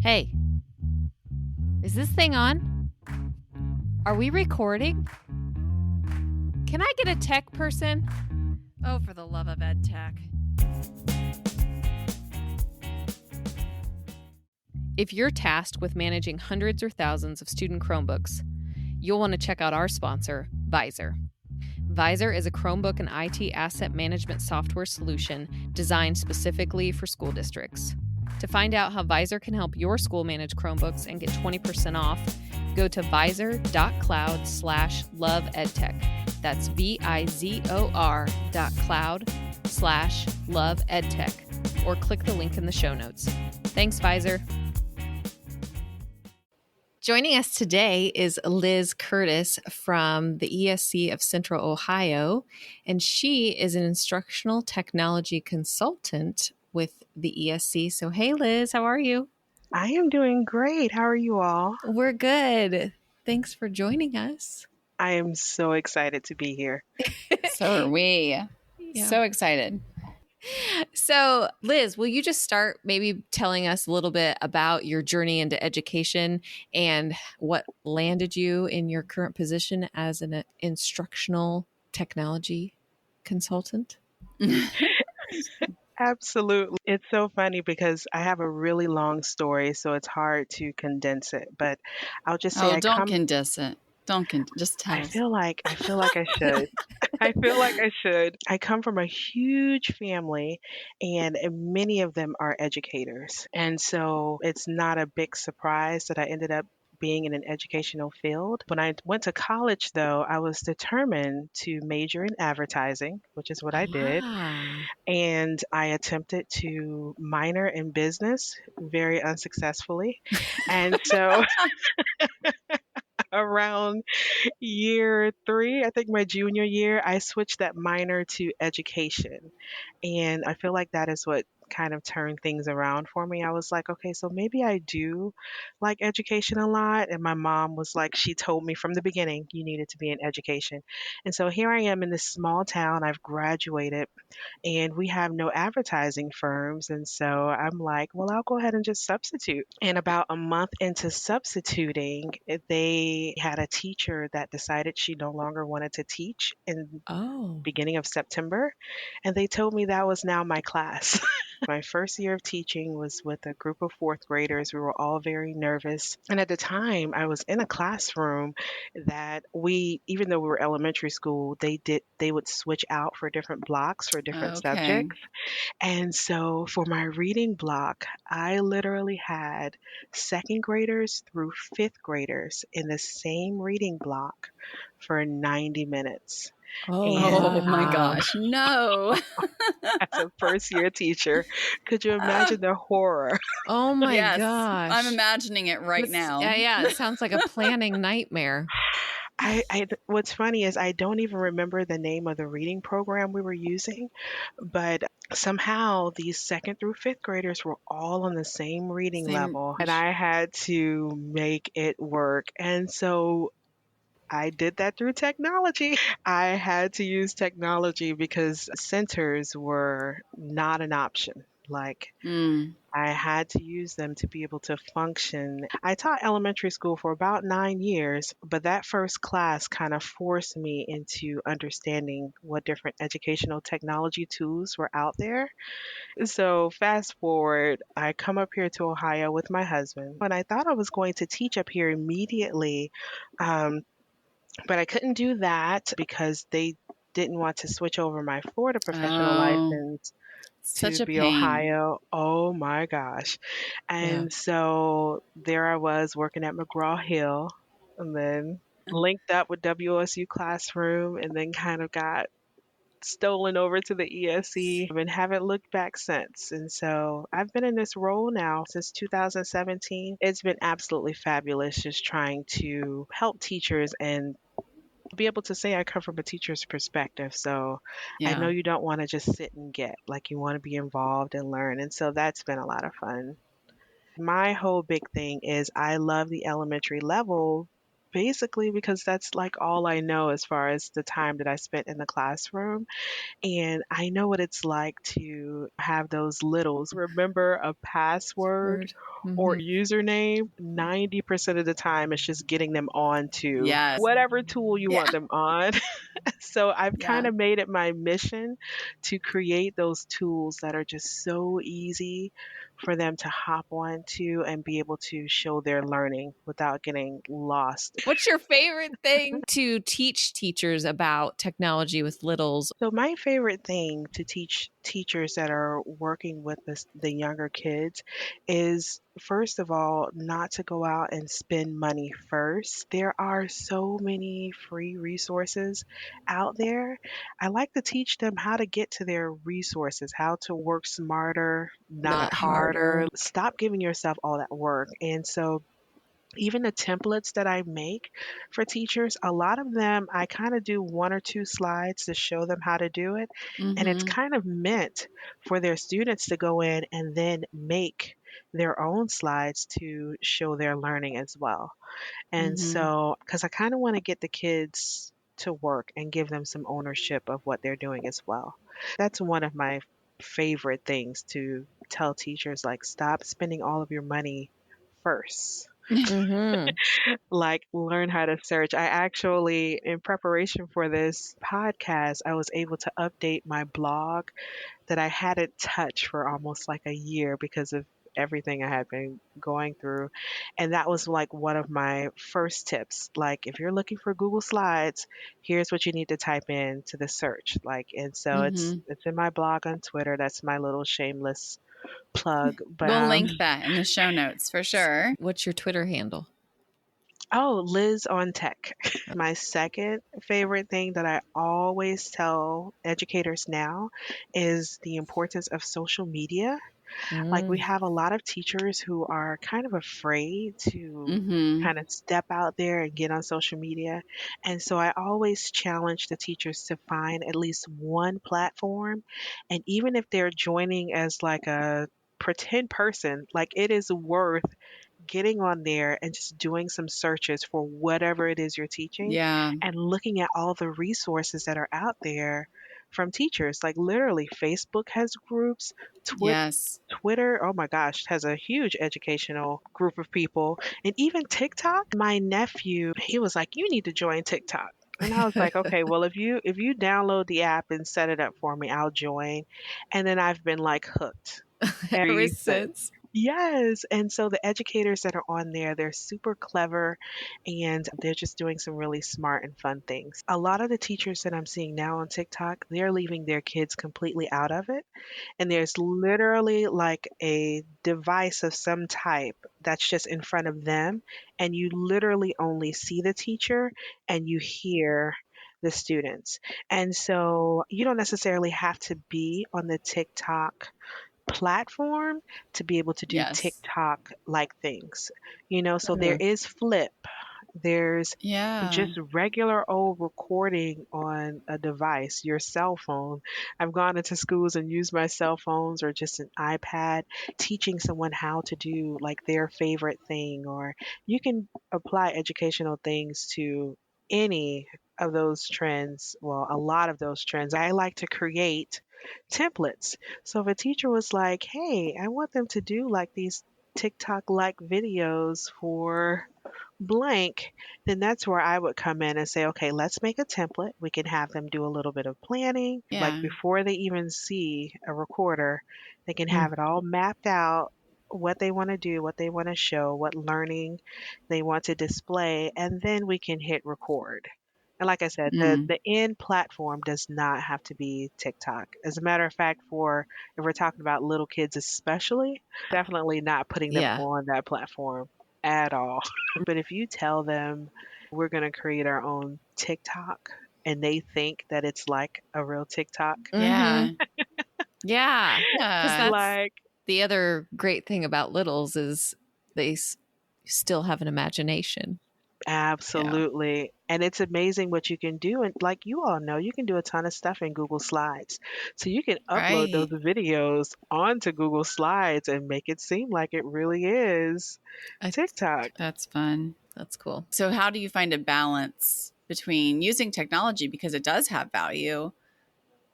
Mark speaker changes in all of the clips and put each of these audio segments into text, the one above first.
Speaker 1: Hey, is this thing on? Are we recording? Can I get a tech person? Oh, for the love of ed tech. If you're tasked with managing hundreds or thousands of student Chromebooks, you'll want to check out our sponsor, Visor. Visor is a Chromebook and IT asset management software solution designed specifically for school districts. To find out how Visor can help your school manage Chromebooks and get 20% off, go to visor.cloud/loveedtech. That's VIZOR.cloud/loveedtech, or click the link in the show notes. Thanks, Visor. Joining us today is Liz Curtis from the ESC of Central Ohio, and she is an instructional technology consultant with the ESC. So, hey, Liz, how are you?
Speaker 2: I am doing great. How are you all?
Speaker 1: We're good. Thanks for joining us.
Speaker 2: I am so excited to be here.
Speaker 3: So are we.
Speaker 1: Yeah.
Speaker 3: So excited.
Speaker 1: So, Liz, will you just start maybe telling us a little bit about your journey into education and what landed you in your current position as an instructional technology consultant?
Speaker 2: Absolutely. It's so funny because I have a really long story, so it's hard to condense it. But I'll just say
Speaker 3: don't condense it. Just tell us.
Speaker 2: I feel like I should. I feel like I should. I come from a huge family, and many of them are educators. And so it's not a big surprise that I ended up being in an educational field. When I went to college, though, I was determined to major in advertising, which is what I did. And I attempted to minor in business very unsuccessfully. And so around year 3, I think my junior year, I switched that minor to education. And I feel like that is what kind of turned things around for me. I was like, okay, so maybe I do like education a lot. And my mom was like, she told me from the beginning, you needed to be in education. And so here I am in this small town. I've graduated and we have no advertising firms. And so I'm like, well, I'll go ahead and just substitute. And about a month into substituting, they had a teacher that decided she no longer wanted to teach in beginning of September. And they told me that was now my class. My first year of teaching was with a group of fourth graders. We were all very nervous. And at the time, I was in a classroom that even though we were elementary school, they would switch out for different blocks for different subjects. And so for my reading block, I literally had second graders through fifth graders in the same reading block for 90 minutes.
Speaker 3: Oh my gosh, no.
Speaker 2: As a first year teacher, could you imagine the horror?
Speaker 1: Oh my
Speaker 3: Yes,
Speaker 1: gosh.
Speaker 3: I'm imagining it right now.
Speaker 1: Yeah, it sounds like a planning nightmare.
Speaker 2: What's funny is I don't even remember the name of the reading program we were using, but somehow these second through fifth graders were all on the same reading level, and I had to make it work. And so I did that through technology. I had to use technology because centers were not an option. I had to use them to be able to function. I taught elementary school for about 9 years, but that first class kind of forced me into understanding what different educational technology tools were out there. So fast forward, I come up here to Ohio with my husband, and I thought I was going to teach up here immediately. But I couldn't do that because they didn't want to switch over my Florida professional license to be Ohio. Oh my gosh. And so there I was working at McGraw-Hill, and then linked up with WSU Classroom, and then kind of got stolen over to the ESC and haven't looked back since. And so I've been in this role now since 2017. It's been absolutely fabulous just trying to help teachers and be able to say I come from a teacher's perspective. So I know you don't want to just sit and get, like you want to be involved and learn. And so that's been a lot of fun. My whole big thing is I love the elementary level basically because that's like all I know as far as the time that I spent in the classroom. And I know what it's like to have those littles remember a password
Speaker 1: Word.
Speaker 2: or
Speaker 1: Mhm.
Speaker 2: username. 90% of the time, it's just getting them onto
Speaker 3: Yes.
Speaker 2: whatever tool you
Speaker 3: Yeah.
Speaker 2: want them on. So I've kind
Speaker 3: Yeah.
Speaker 2: of made it my mission to create those tools that are just so easy for them to hop onto and be able to show their learning without getting lost.
Speaker 1: What's your favorite thing to teach teachers about technology with littles?
Speaker 2: So my favorite thing to teach teachers that are working with the younger kids is, first of all, not to go out and spend money first. There are so many free resources out there. I like to teach them how to get to their resources, how to work smarter, not
Speaker 1: Not
Speaker 2: harder.
Speaker 1: harder.
Speaker 2: Stop giving yourself all that work. And so even the templates that I make for teachers, a lot of them I kind of do one or two slides to show them how to do it. And it's
Speaker 3: Mm-hmm.
Speaker 2: kind of meant for their students to go in and then make their own slides to show their learning as well. And
Speaker 3: Mm-hmm.
Speaker 2: so, because I kind of want to get the kids to work and give them some ownership of what they're doing as well. That's one of my favorite things to tell teachers, like, stop spending all of your money first,
Speaker 1: Mm-hmm.
Speaker 2: like learn how to search. I actually, in preparation for this podcast, I was able to update my blog that I hadn't touched for almost like a year because of everything I had been going through. And that was like one of my first tips. Like, if you're looking for Google Slides, here's what you need to type in to the search. Like, and so
Speaker 3: Mm-hmm.
Speaker 2: it's in my blog on Twitter. That's my little shameless plug. But
Speaker 3: We'll link that in the show notes for sure.
Speaker 1: What's your Twitter handle?
Speaker 2: Oh, Liz on Tech. My second favorite thing that I always tell educators now is the importance of social media. Like, we
Speaker 1: Mm.
Speaker 2: have a lot of teachers who are kind of afraid to
Speaker 3: Mm-hmm.
Speaker 2: kind of step out there and get on social media. And so I always challenge the teachers to find at least one platform. And even if they're joining as like a pretend person, like, it is worth getting on there and just doing some searches for whatever it is you're teaching
Speaker 3: Yeah.
Speaker 2: and looking at all the resources that are out there from teachers. Like, literally, Facebook has groups,
Speaker 3: Yes.
Speaker 2: Twitter, oh my gosh, has a huge educational group of people, and even TikTok. My nephew, he was like, "You need to join TikTok." And I was like, "Okay, well, if you download the app and set it up for me, I'll join." And then I've been like hooked
Speaker 1: Ever
Speaker 2: ever since.
Speaker 1: since.
Speaker 2: Yes. And so the educators that are on there, they're super clever and they're just doing some really smart and fun things. A lot of the teachers that I'm seeing now on TikTok, they're leaving their kids completely out of it. And there's literally like a device of some type that's just in front of them. And you literally only see the teacher and you hear the students. And so you don't necessarily have to be on the TikTok platform to be able to do
Speaker 3: Yes.
Speaker 2: TikTok like things. So there
Speaker 3: Mhm.
Speaker 2: is Flip, there's
Speaker 3: Yeah.
Speaker 2: just regular old recording on a device, your cell phone. I've gone into schools and used my cell phones or just an iPad, teaching someone how to do like their favorite thing, or you can apply educational things to any of those trends. Well, a lot of those trends. I like to create templates. So if a teacher was like, hey, I want them to do like these TikTok like videos for blank, then that's where I would come in and say, okay, let's make a template. We can have them do a little bit of planning. Like,
Speaker 3: Yeah.
Speaker 2: before they even see a recorder, they can
Speaker 1: Mm.
Speaker 2: have it all mapped out, what they want to do, what they want to show, what learning they want to display, and then we can hit record. And like I said, the,
Speaker 3: Mm.
Speaker 2: the end platform does not have to be TikTok. As a matter of fact, for if we're talking about little kids especially, definitely not putting them
Speaker 1: Yeah.
Speaker 2: on that platform at all. But if you tell them we're going to create our own TikTok and they think that it's like a real TikTok,
Speaker 3: Yeah.
Speaker 1: Yeah. Because
Speaker 3: Yeah.
Speaker 1: that's
Speaker 2: like,
Speaker 1: the other great thing about littles is they still have an imagination.
Speaker 2: absolutely. And it's amazing what you can do. And like you all know, you can do a ton of stuff in Google Slides. So you can upload those
Speaker 3: Right.
Speaker 2: videos onto Google Slides and make it seem like it really is
Speaker 1: I
Speaker 2: TikTok.
Speaker 3: That's fun.
Speaker 1: That's cool.
Speaker 3: So how do you find a balance between using technology because it does have value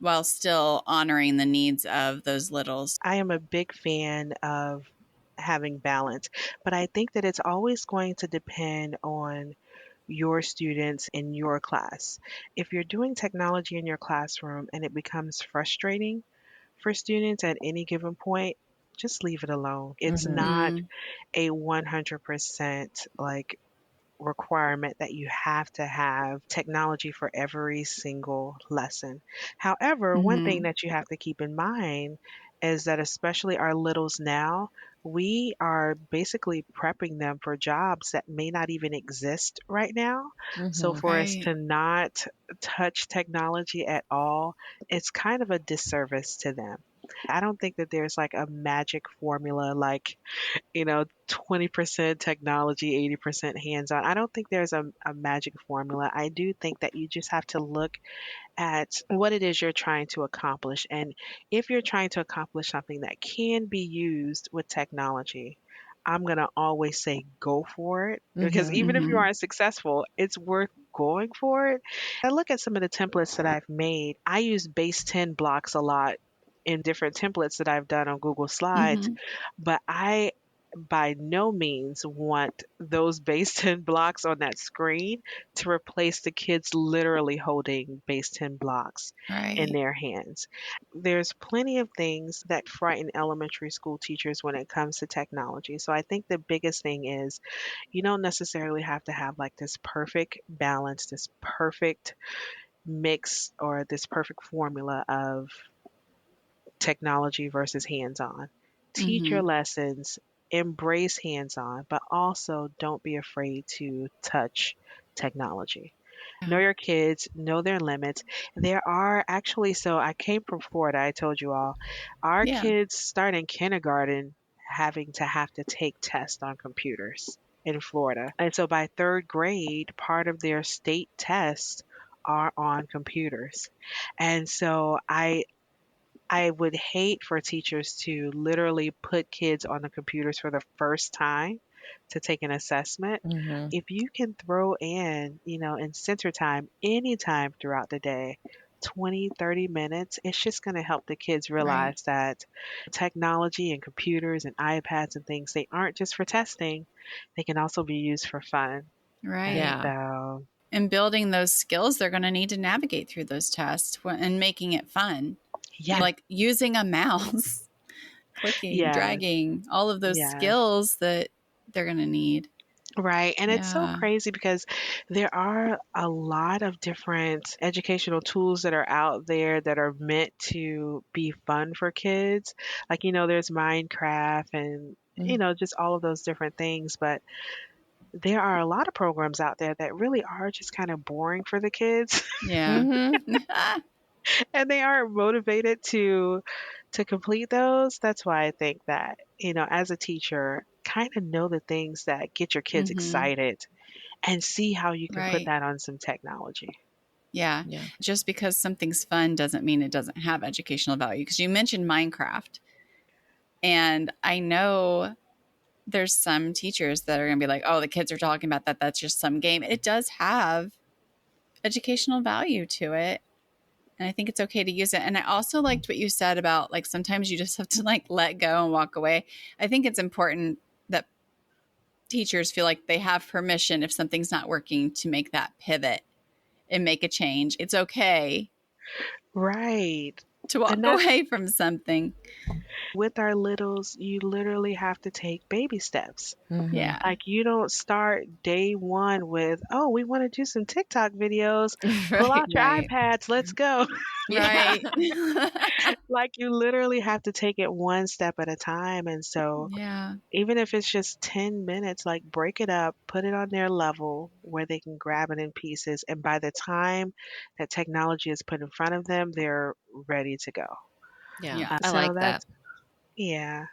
Speaker 3: while still honoring the needs of those littles?
Speaker 2: I am a big fan of having balance, but I think that it's always going to depend on your students in your class. If you're doing technology in your classroom and it becomes frustrating for students at any given point, just leave it alone. It's
Speaker 1: Mm-hmm.
Speaker 2: not a 100% like requirement that you have to have technology for every single lesson. However, one thing
Speaker 3: Mm-hmm.
Speaker 2: that you have to keep in mind is that, especially our littles now, we are basically prepping them for jobs that may not even exist right now. So,
Speaker 1: Mm-hmm.
Speaker 2: for us
Speaker 3: Right.
Speaker 2: to not touch technology at all, it's kind of a disservice to them. I don't think that there's like a magic formula, like 20% technology, 80% hands on. I don't think there's a magic formula. I do think that you just have to look at what it is you're trying to accomplish. And if you're trying to accomplish something that can be used with technology, I'm going to always say go for it, because
Speaker 1: Mm-hmm.
Speaker 2: even if you
Speaker 3: Mm-hmm.
Speaker 2: aren't successful, it's worth going for it. I look at some of the templates that I've made. I use base 10 blocks a lot in different templates that I've done on Google Slides,
Speaker 3: Mm-hmm.
Speaker 2: but I by no means want those base 10 blocks on that screen to replace the kids literally holding base 10 blocks in
Speaker 3: Right.
Speaker 2: their hands. There's plenty of things that frighten elementary school teachers when it comes to technology. So I think the biggest thing is you don't necessarily have to have like this perfect balance, this perfect mix, or this perfect formula of technology versus hands on. Teach
Speaker 3: Mm-hmm.
Speaker 2: your lessons, embrace hands on, but also don't be afraid to touch technology. Know
Speaker 3: Yeah.
Speaker 2: your kids, know their limits. There are actually, so I came from Florida, I told you all, our
Speaker 3: Yeah.
Speaker 2: kids start in kindergarten having to have to take tests on computers in Florida. And so by third grade, part of their state tests are on computers. And so I would hate for teachers to literally put kids on the computers for the first time to take an assessment.
Speaker 1: Mm-hmm.
Speaker 2: If you can throw in center time, anytime throughout the day, 20, 30 minutes, it's just going to help the kids
Speaker 3: Right.
Speaker 2: realize that technology and computers and iPads and things, they aren't just for testing, they can also be used for fun. And
Speaker 3: Right.
Speaker 1: Yeah.
Speaker 2: so,
Speaker 3: And building those skills they're going to need to navigate through those tests and making it fun.
Speaker 2: yeah,
Speaker 3: Like using a mouse, clicking,
Speaker 2: yes,
Speaker 3: dragging, all of those
Speaker 2: yes.
Speaker 3: skills that they're going to need.
Speaker 2: Right. And it's so
Speaker 3: Yeah.
Speaker 2: crazy because there are a lot of different educational tools that are out there that are meant to be fun for kids. Like, there's Minecraft and, just all of those different things. But there are a lot of programs out there that really are just kind of boring for the kids
Speaker 3: Yeah.
Speaker 1: Mm-hmm.
Speaker 2: and they aren't motivated to complete those. That's why I think that, as a teacher, kind of know the things that get your kids
Speaker 3: Mm-hmm.
Speaker 2: excited and see how you can put
Speaker 3: Right.
Speaker 2: that on some technology.
Speaker 3: Yeah.
Speaker 1: Yeah.
Speaker 3: Just because something's fun doesn't mean it doesn't have educational value. Because you mentioned Minecraft. And I know there's some teachers that are going to be like, oh, the kids are talking about that. That's just some game. It does have educational value to it. And I think it's okay to use it. And I also liked what you said about like sometimes you just have to like let go and walk away. I think it's important that teachers feel like they have permission if something's not working to make that pivot and make a change. It's okay
Speaker 2: Right.
Speaker 3: to
Speaker 2: And
Speaker 3: walk
Speaker 2: that's
Speaker 3: away from something.
Speaker 2: with our littles, you literally have to take baby steps.
Speaker 1: Mm-hmm.
Speaker 3: Yeah.
Speaker 2: Like, you don't start day one with, oh, we want to do some TikTok videos. Pull
Speaker 1: Right.
Speaker 2: out your
Speaker 3: Right.
Speaker 2: iPads. Let's go.
Speaker 1: Yeah.
Speaker 3: Right.
Speaker 2: Like, you literally have to take it one step at a time. And so,
Speaker 3: Yeah.
Speaker 2: even if it's just 10 minutes, like break it up, put it on their level where they can grab it in pieces. And by the time that technology is put in front of them, they're ready to go.
Speaker 1: Yeah.
Speaker 3: Yeah.
Speaker 1: I
Speaker 2: So
Speaker 1: like that.
Speaker 2: that's, yeah.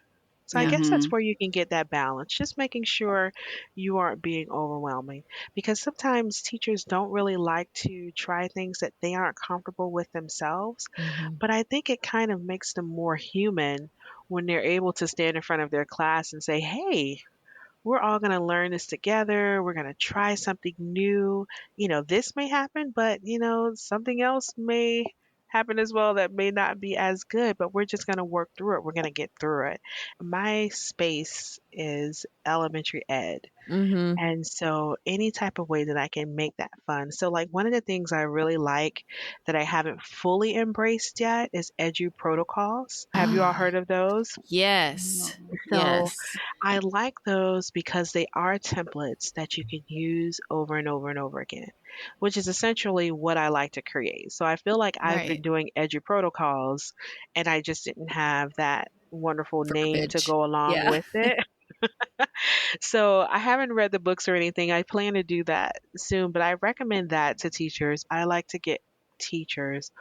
Speaker 2: So I
Speaker 1: Yeah.
Speaker 2: guess
Speaker 3: Mm-hmm.
Speaker 2: that's where you can get that balance, just making sure you aren't being overwhelming. Because sometimes teachers don't really like to try things that they aren't comfortable with themselves.
Speaker 1: Mm-hmm.
Speaker 2: But I think it kind of makes them more human when they're able to stand in front of their class and say, hey, we're all going to learn this together. We're going to try something new. This may happen, but, something else may happen as well that may not be as good, but we're just going to work through it. We're going to get through it. My space is elementary ed.
Speaker 1: Mm-hmm.
Speaker 2: And so any type of way that I can make that fun. So like one of the things I really like that I haven't fully embraced yet is Edu protocols. Have you all heard of those?
Speaker 1: Yes.
Speaker 2: So
Speaker 1: Yes.
Speaker 2: I like those because they are templates that you can use over and over and over again, which is essentially what I like to create. So I feel like I've been
Speaker 3: Right.
Speaker 2: doing Edu protocols and I just didn't have that wonderful name to
Speaker 1: Verbiage.
Speaker 2: go along
Speaker 1: Yeah.
Speaker 2: with it. So I haven't read the books or anything. I plan to do that soon, but I recommend that to teachers. I like to get teachers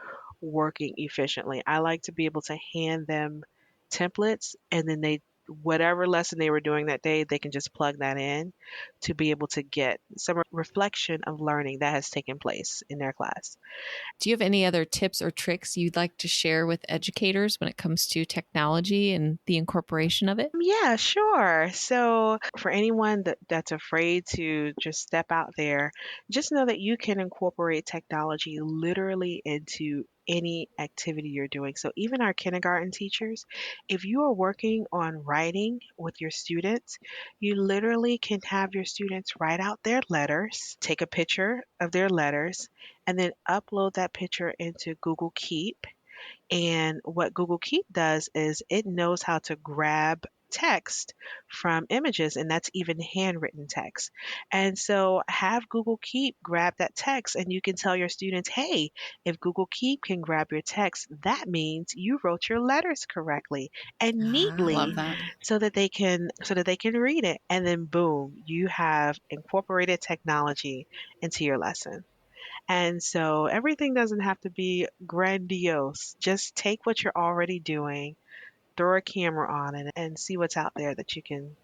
Speaker 2: working efficiently. I like to be able to hand them templates and then whatever lesson they were doing that day, they can just plug that in to be able to get some reflection of learning that has taken place in their class.
Speaker 1: Do you have any other tips or tricks you'd like to share with educators when it comes to technology and the incorporation of it?
Speaker 2: Yeah, sure. So, for anyone that's afraid to just step out there, just know that you can incorporate technology literally into any activity you're doing. So, even our kindergarten teachers, if you are working on writing with your students, you literally can have your students write out their letters, take a picture of their letters, and then upload that picture into Google Keep. And what Google Keep does is it knows how to grab text from images, and that's even handwritten text. And so have Google Keep grab that text, and you can tell your students, hey, if Google Keep can grab your text, that means you wrote your letters correctly and
Speaker 3: Love
Speaker 2: neatly
Speaker 3: that.
Speaker 2: so that they can read it. And then boom, you have incorporated technology into your lesson. And so everything doesn't have to be grandiose. Just take what you're already doing, throw a camera on it, and see what's out there that you can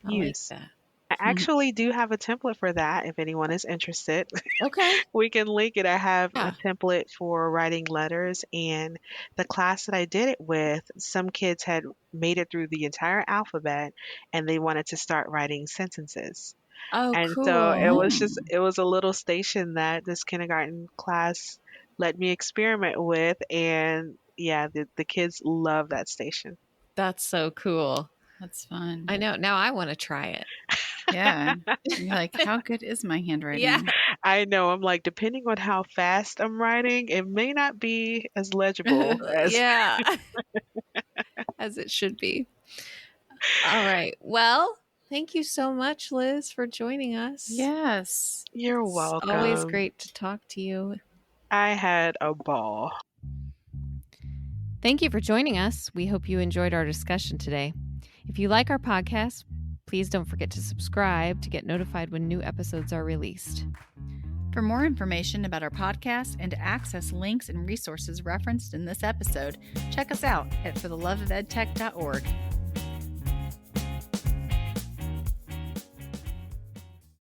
Speaker 1: I like
Speaker 2: use.
Speaker 1: that.
Speaker 2: I actually do have a template for that if anyone is interested.
Speaker 1: Okay.
Speaker 2: We can link it. I have a
Speaker 1: Yeah.
Speaker 2: template for writing letters, and the class that I did it with, some kids had made it through the entire alphabet and they wanted to start writing sentences.
Speaker 1: Oh,
Speaker 2: And so
Speaker 1: cool.
Speaker 2: it was a little station that this kindergarten class let me experiment with. And yeah, the kids love that station.
Speaker 1: That's so cool.
Speaker 3: That's fun.
Speaker 1: I know. Now I want to try it.
Speaker 3: Yeah. You're like, how good is my handwriting?
Speaker 1: Yeah.
Speaker 2: I know. I'm like, depending on how fast I'm writing, it may not be as legible as.
Speaker 1: Yeah. As it should be. All right. Well, thank you so much, Liz, for joining us.
Speaker 3: Yes.
Speaker 2: You're
Speaker 1: It's
Speaker 2: welcome.
Speaker 1: always great to talk to you.
Speaker 2: I had a ball.
Speaker 1: Thank you for joining us. We hope you enjoyed our discussion today. If you like our podcast, please don't forget to subscribe to get notified when new episodes are released.
Speaker 3: For more information about our podcast and to access links and resources referenced in this episode, check us out at fortheloveofedtech.org.